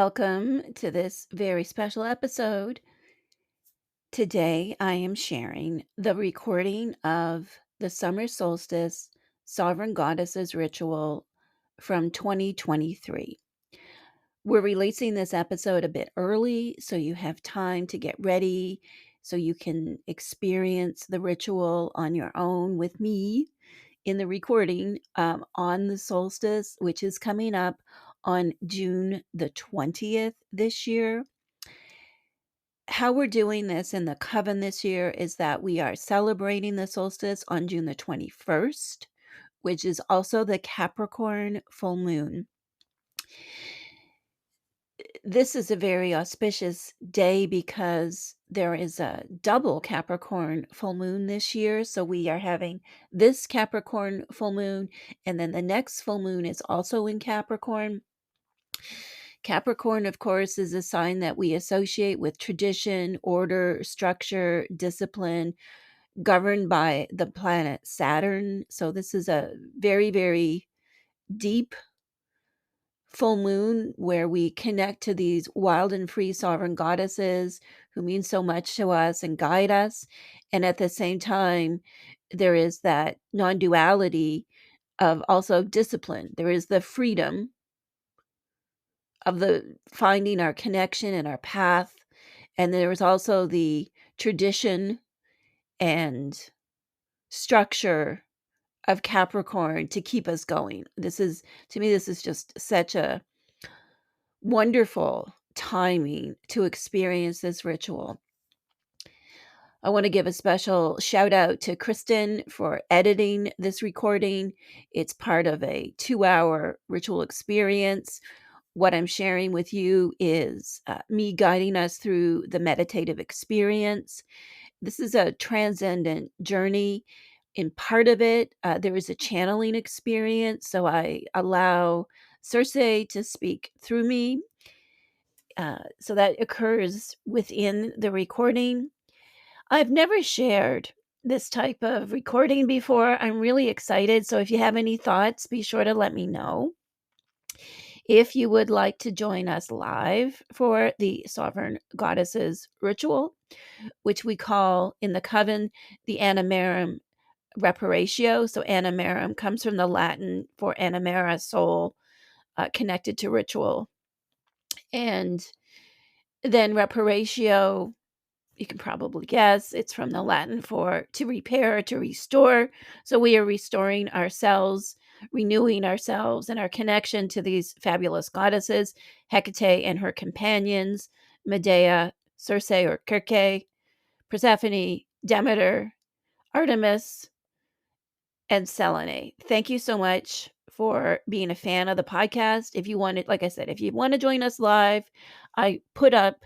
Welcome to this very special episode. Today, I am sharing the recording of the Summer Solstice Sovereign Goddesses Ritual from 2023. We're releasing this episode a bit early so you have time to get ready, so you can experience the ritual on your own with me in the recording on the solstice, which is coming up on June the 20th this year. How we're doing this in the coven this year is that we are celebrating the solstice on June the 21st, which is also the Capricorn full moon. This is a very auspicious day because there is a double Capricorn full moon this year. So we are having this Capricorn full moon, and then the next full moon is also in Capricorn. Capricorn, of course, is a sign that we associate with tradition, order, structure, discipline, governed by the planet Saturn. So this is a very, very deep full moon where we connect to these wild and free sovereign goddesses who mean so much to us and guide us. And at the same time, there is that non-duality of also discipline. There is the freedom of the finding our connection and our path. And there is also the tradition and structure of Capricorn to keep us going. To me, this is just such a wonderful timing to experience this ritual. I want to give a special shout out to Kristen for editing this recording. It's part of a 2-hour ritual experience. What I'm sharing with you is me guiding us through the meditative experience. This is a transcendent journey. In part of it, there is a channeling experience. So I allow Circe to speak through me. So that occurs within the recording. I've never shared this type of recording before. I'm really excited. So if you have any thoughts, be sure to let me know. If you would like to join us live for the Sovereign Goddesses ritual, which we call in the coven the Animarum Reparatio. So Animarum comes from the Latin for animara, soul, connected to ritual. And then reparatio, you can probably guess, it's from the Latin for to repair, to restore. So we are restoring ourselves, renewing ourselves and our connection to these fabulous goddesses, Hekate and her companions, Medea, Circe or Circe, Persephone, Demeter, Artemis, and Selene. Thank you so much for being a fan of the podcast. If you wanted, like I said, if you want to join us live, I put up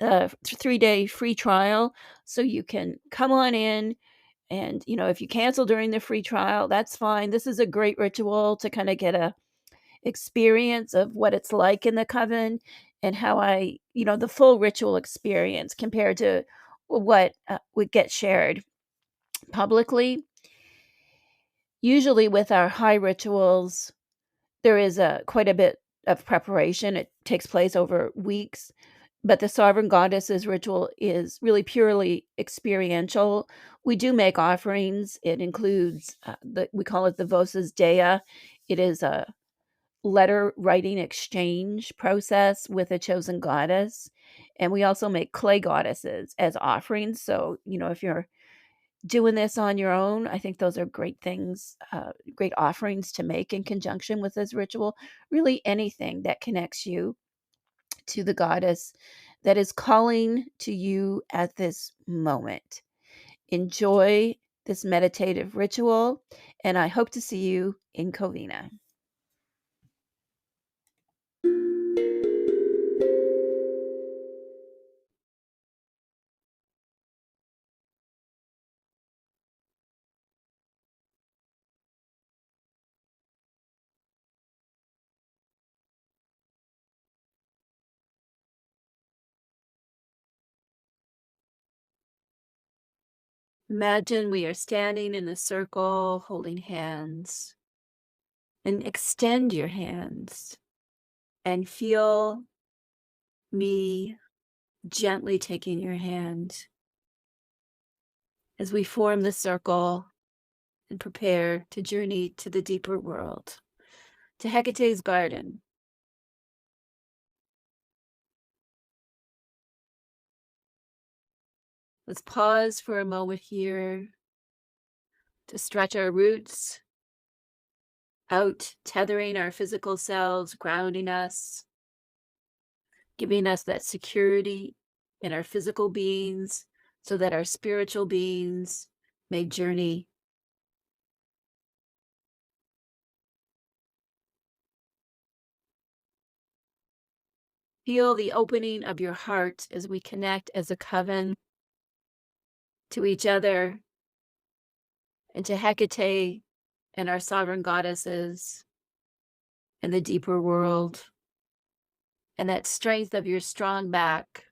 a 3-day free trial so you can come on in. And, if you cancel during the free trial, that's fine. This is a great ritual to kind of get a experience of what it's like in the coven and how the full ritual experience compared to what would get shared publicly. Usually with our high rituals, there is quite a bit of preparation. It takes place over weeks, but the Sovereign Goddesses ritual is really purely experiential. We do make offerings. It includes, we call it the Voces Dea. It is a letter writing exchange process with a chosen goddess. And we also make clay goddesses as offerings. So, if you're doing this on your own, I think those are great things, great offerings to make in conjunction with this ritual. Really anything that connects you to the goddess that is calling to you at this moment. Enjoy this meditative ritual, and I hope to see you in Covina. Imagine we are standing in a circle holding hands, and extend your hands and feel me gently taking your hand as we form the circle and prepare to journey to the deeper world, to Hecate's garden. Let's pause for a moment here to stretch our roots out, tethering our physical selves, grounding us, giving us that security in our physical beings so that our spiritual beings may journey. Feel the opening of your heart as we connect as a coven to each other and to Hekate and our sovereign goddesses and the deeper world, and that strength of your strong back.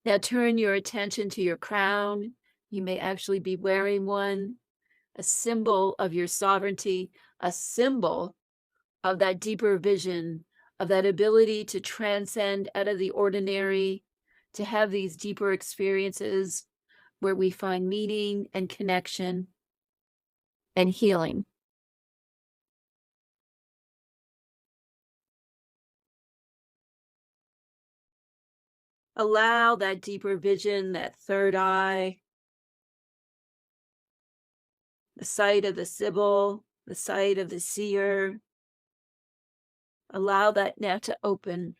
Now turn your attention to your crown. You may actually be wearing one, a symbol of your sovereignty, a symbol of that deeper vision, of that ability to transcend out of the ordinary, to have these deeper experiences where we find meaning and connection and healing. Allow that deeper vision, that third eye, the sight of the Sibyl, the sight of the seer. Allow that now to open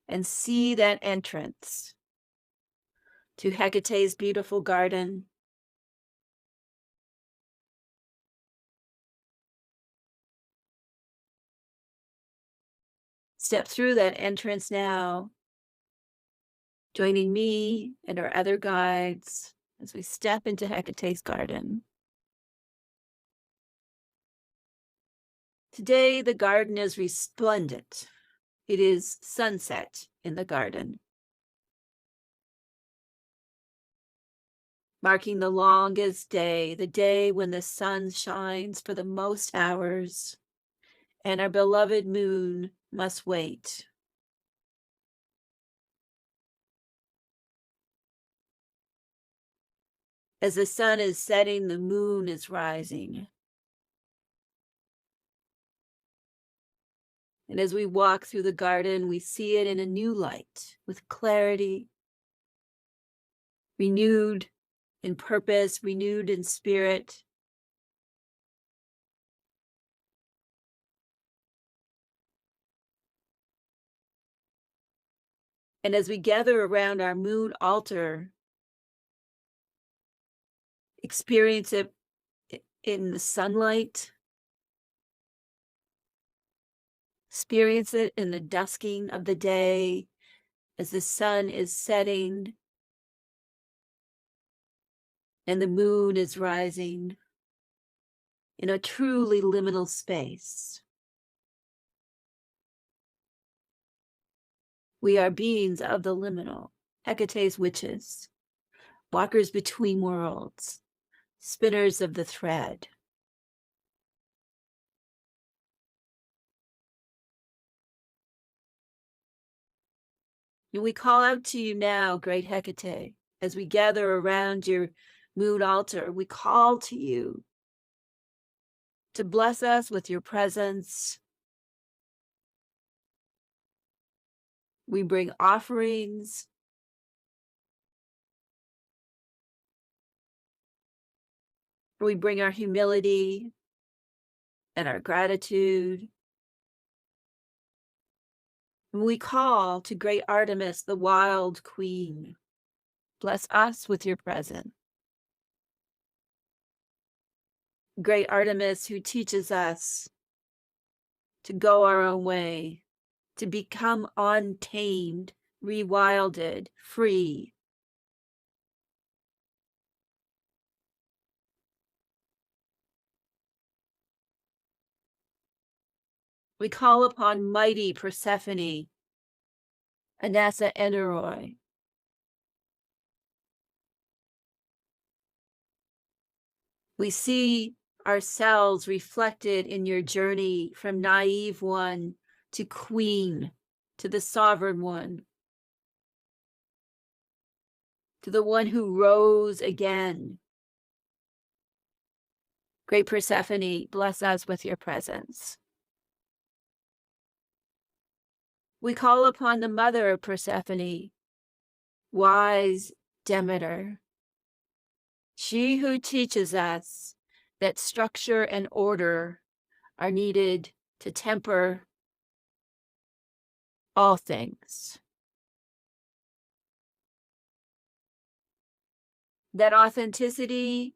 and see that entrance to Hecate's beautiful garden. Step through that entrance now, joining me and our other guides as we step into Hecate's garden. Today, the garden is resplendent. It is sunset in the garden, marking the longest day, the day when the sun shines for the most hours, and our beloved moon must wait. As the sun is setting, the moon is rising. And as we walk through the garden, we see it in a new light, with clarity, renewed in purpose, renewed in spirit. And as we gather around our moon altar, experience it in the sunlight, experience it in the dusking of the day as the sun is setting and the moon is rising in a truly liminal space. We are beings of the liminal, Hecate's witches, walkers between worlds, spinners of the thread. And we call out to you now, great Hekate, as we gather around your moon altar. We call to you to bless us with your presence. We bring offerings. We bring our humility and our gratitude. And we call to great Artemis, the wild queen. Bless us with your presence. Great Artemis, who teaches us to go our own way, to become untamed, rewilded, free. We call upon mighty Persephone, Anassa Eneroi, We see ourselves reflected in your journey from naive one to queen, to the sovereign one, to the one who rose again. Great Persephone, bless us with your presence. We call upon the mother of Persephone, wise Demeter, she who teaches us that structure and order are needed to temper all things. That authenticity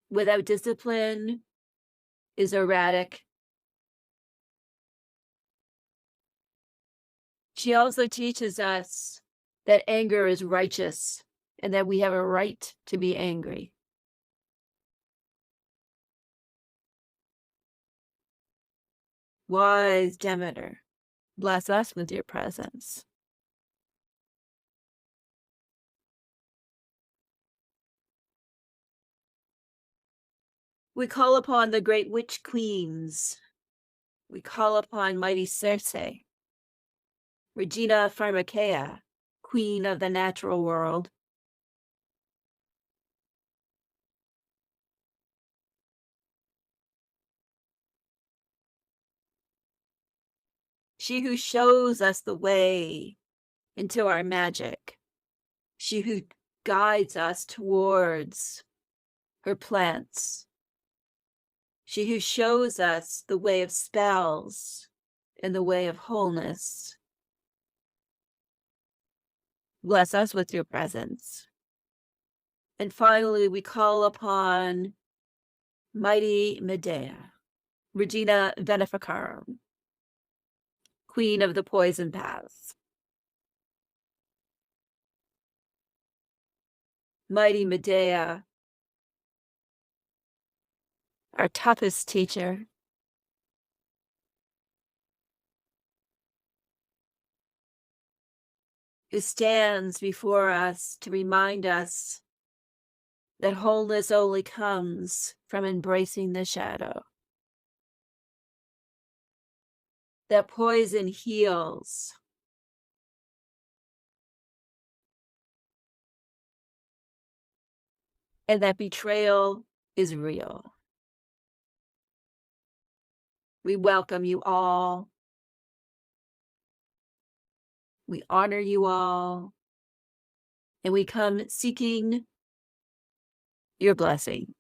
without discipline is erratic. She also teaches us that anger is righteous and that we have a right to be angry. Wise Demeter, bless us with your presence. We call upon the great witch queens. We call upon mighty Circe, Regina Pharmakeia, queen of the natural world. She who shows us the way into our magic. She who guides us towards her plants. She who shows us the way of spells and the way of wholeness. Bless us with your presence. And finally, we call upon mighty Medea, Regina Veneficarum, queen of the poison paths. Mighty Medea, our toughest teacher, who stands before us to remind us that wholeness only comes from embracing the shadow. That poison heals. And that betrayal is real. We welcome you all. We honor you all. And we come seeking your blessing.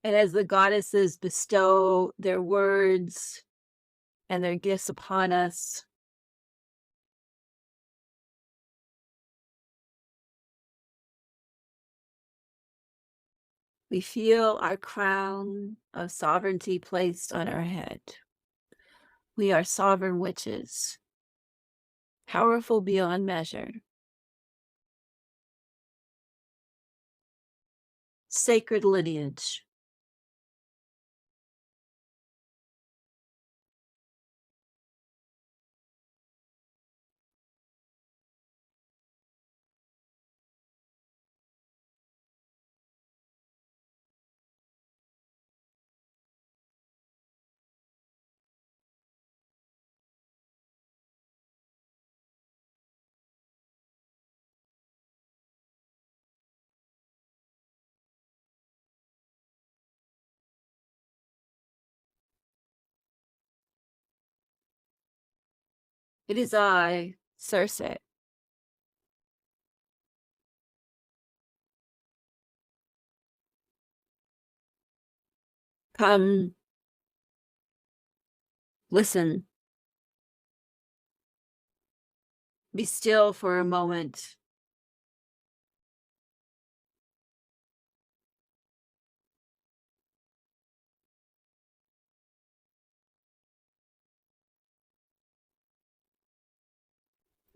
And as the goddesses bestow their words and their gifts upon us, we feel our crown of sovereignty placed on our head. We are sovereign witches, powerful beyond measure, sacred lineage. It is I, Circe. Come, listen, be still for a moment.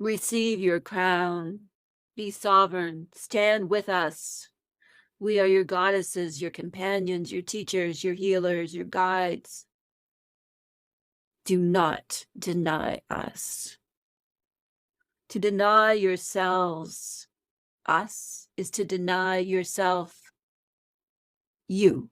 Receive your crown. Be sovereign. Stand with us. We are your goddesses, your companions, your teachers, your healers, your guides. Do not deny us. To deny yourselves, us, is to deny yourself, you.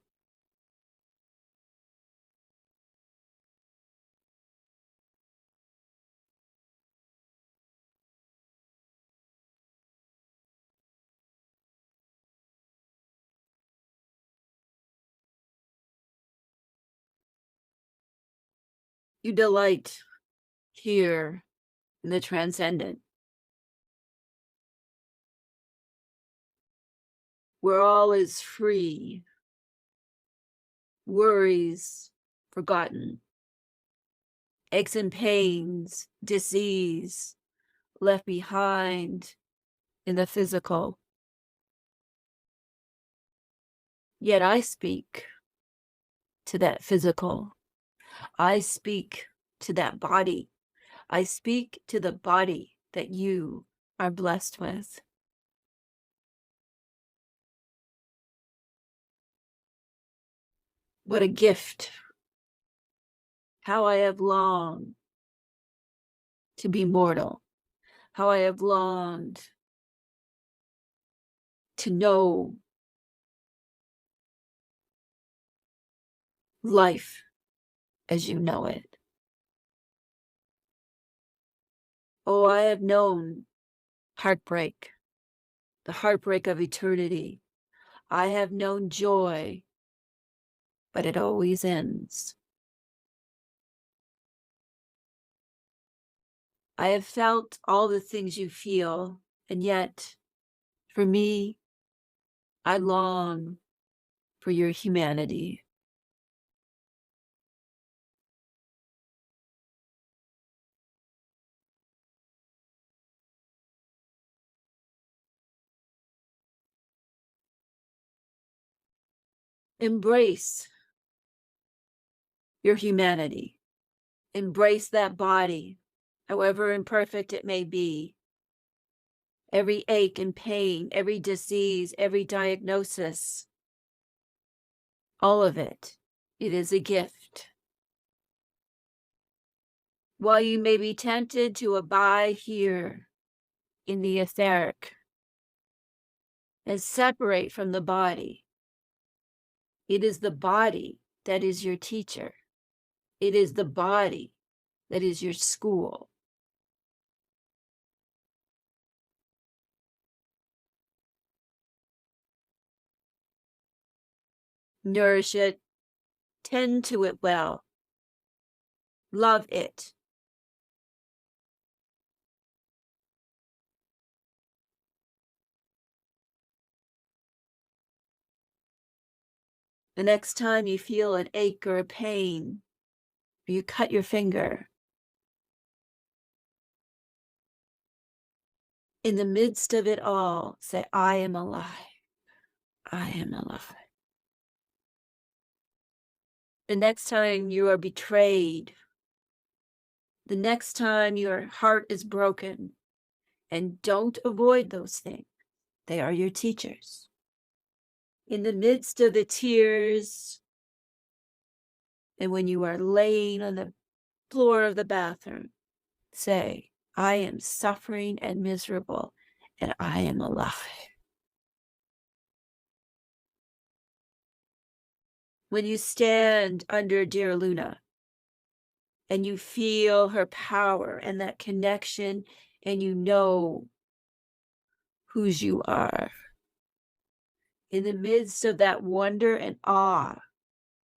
You delight here in the transcendent, where all is free, worries forgotten, aches and pains, disease left behind in the physical. Yet I speak to that physical. I speak to that body. I speak to the body that you are blessed with. What a gift. How I have longed to be mortal. How I have longed to know life as you know it. Oh, I have known heartbreak, the heartbreak of eternity. I have known joy, but it always ends. I have felt all the things you feel, and yet, for me, I long for your humanity. Embrace your humanity. Embrace that body, however imperfect it may be. Every ache and pain, every disease, every diagnosis, all of it, it is a gift. While you may be tempted to abide here in the etheric and separate from the body, it is the body that is your teacher. It is the body that is your school. Nourish it, tend to it well, love it. The next time you feel an ache or a pain, or you cut your finger, in the midst of it all, say, I am alive. I am alive. The next time you are betrayed, the next time your heart is broken, and don't avoid those things. They are your teachers. In the midst of the tears, and when you are laying on the floor of the bathroom, say, I am suffering and miserable, and I am alive. When you stand under dear Luna, and you feel her power and that connection, and you know whose you are. In the midst of that wonder and awe,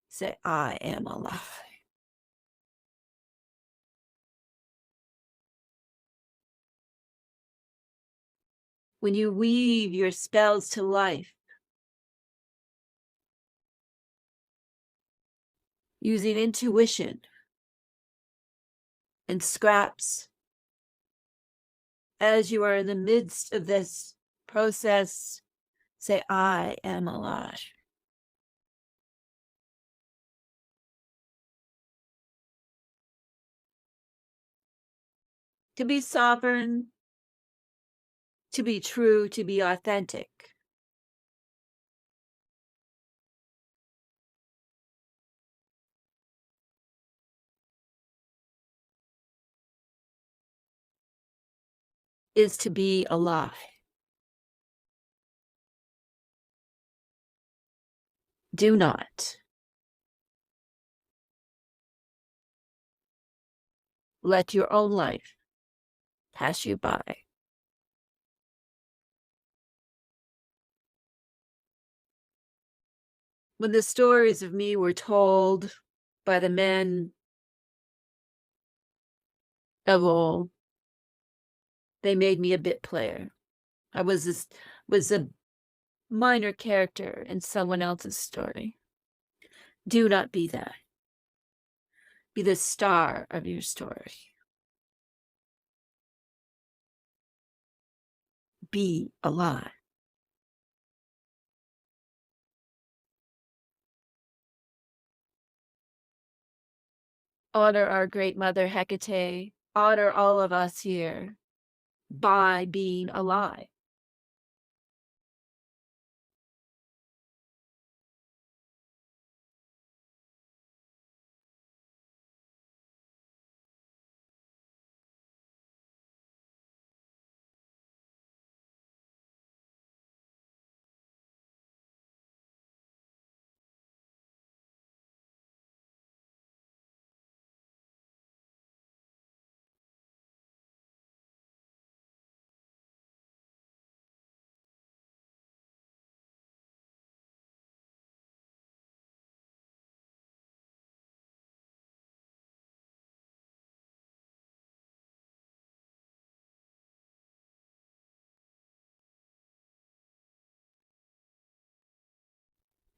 say, I am alive. when you weave your spells to life, using intuition and scraps as you are in the midst of this process, say, I am alive. To be sovereign, to be true, to be authentic. Is to be alive. Do not let your own life pass you by. When the stories of me were told by the men of old, they made me a bit player. I was a minor character in someone else's story. Do not be that. Be the star of your story. Be alive. Honor our great mother Hekate. Honor all of us here by being alive.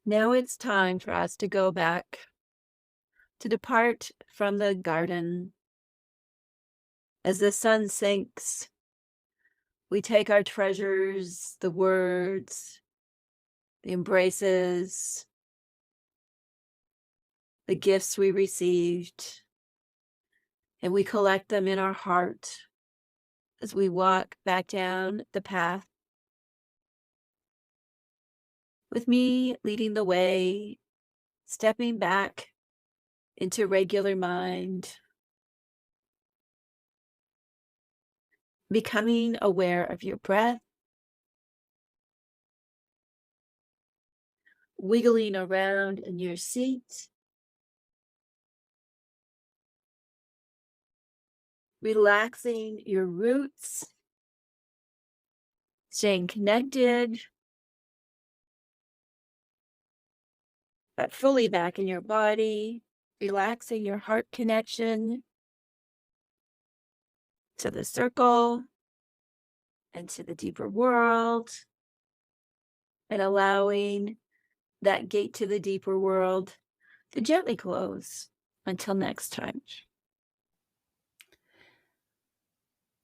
Now it's time for us to go back, to depart from the garden. As the sun sinks, we take our treasures, the words, the embraces, the gifts we received, and we collect them in our heart as we walk back down the path, with me leading the way, stepping back into regular mind, becoming aware of your breath, wiggling around in your seat, relaxing your roots, staying connected, but fully back in your body, relaxing your heart connection to the circle and to the deeper world, and allowing that gate to the deeper world to gently close. Until next time.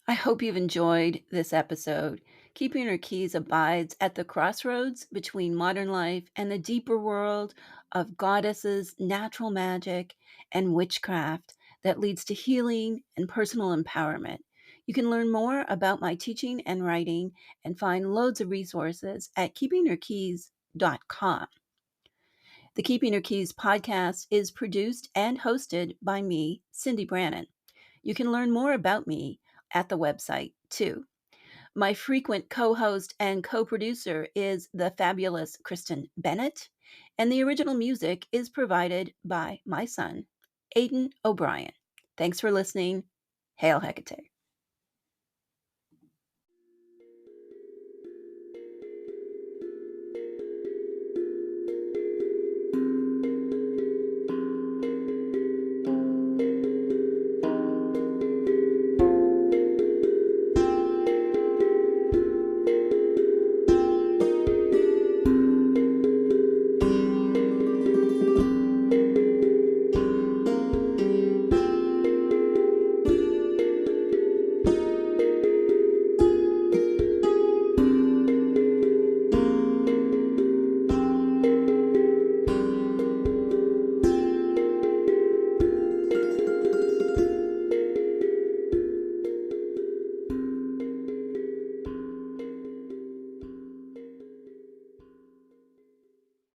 I hope you've enjoyed this episode. Keeping Her Keys abides at the crossroads between modern life and the deeper world of goddesses, natural magic, and witchcraft that leads to healing and personal empowerment. You can learn more about my teaching and writing and find loads of resources at keepingherkeys.com. The Keeping Her Keys podcast is produced and hosted by me, Cindy Brannon. You can learn more about me at the website, too. My frequent co-host and co-producer is the fabulous Kristen Bennett, and the original music is provided by my son, Aidan O'Brien. Thanks for listening. Hail Hekate.